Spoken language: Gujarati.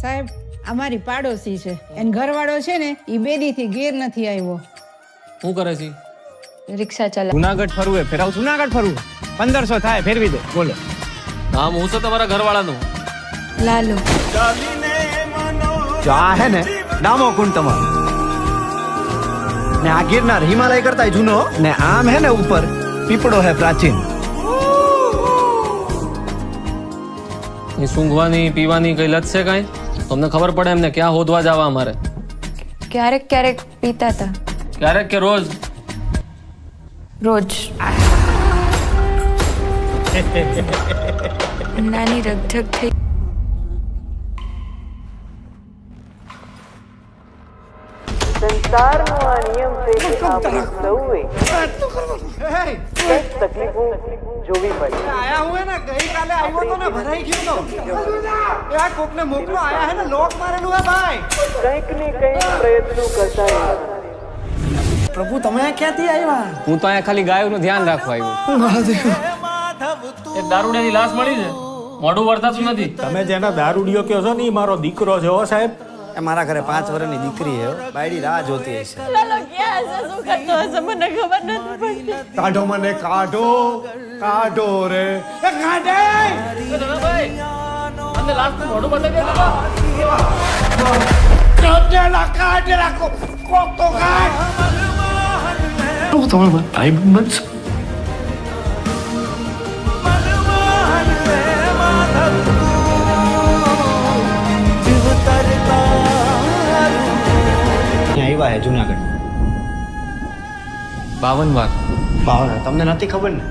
સાહેબ અમારી પાડોશી છે એન ઘરવાળો છે ને ઈ બેદીથી ઘેર નથી આવ્યો. શું કરે છે? રિક્ષા ચલા. જુનાગઢ ફરવું હે, ફેરાવ જુનાગઢ ફરવું 1500 થાય, ફેરવી દો. બોલો. નામ હું છે તમારા ઘરવાળાનું? લાલુ. જો આ હે ને ડામો કુંડ તમારો, ને આ ગિરનાર હિમાલય કરતા જૂનો, ને આમ હે ને ઉપર પીપળો હે પ્રાચીન. એ સૂંઘવાની પીવાની કઈ લત છે કાંઈ? તમને ખબર પડે એમને ક્યાં હોદવા જવા અમારે? ક્યારેક ક્યારેક પીતા હતા. ક્યારેક કે રોજ? રોજ. નાની રગઝગ થઈ. સંસારનો આ નિયમ છે કે આપણે સૌએ કંઈક તકલીફો જોવી પડે. આયા હું હે ને ગઈકાલે આવ્યો તો ને ભરાઈ ગયો તો. એ આ કોકને મોકલો, આયા હે ને લોક મારેલું હે ભાઈ. કંઈક ને કંઈક પ્રયત્નો કરતા રહેવાના. પ્રભુ તમે આ ક્યાંથી આવ્યા? હું તો અહીંયા ખાલી ગાયોનું ધ્યાન રાખવા આવ્યો. એક દારૂડિયાની લાશ મળી છે, મોઢું વળતાતું નથી. તમે જેના દારૂડિયો કહો છો ને ઈ મારો દીકરો છે. હો સાહેબ, એ મારા ઘરે 5 વર્ષની દીકરી હે, બાયડી રાહ જોતી હશે. લાલો ક્યાં હશે? શું કરતો હશે? મને ખબર નથી પડતી. કાઢો મને, કાઢો કાઢો રે, એ કાઢે. ભાઈ મને લાશનું મોઢું બતાવી દે. કાઢેલા કાઢેલા કોક તો કાઢ. તમે ભાઈ બનશો. આવ્યા હે જુનાગઢ 52 વાર. બાવન. તમને નથી ખબર ને?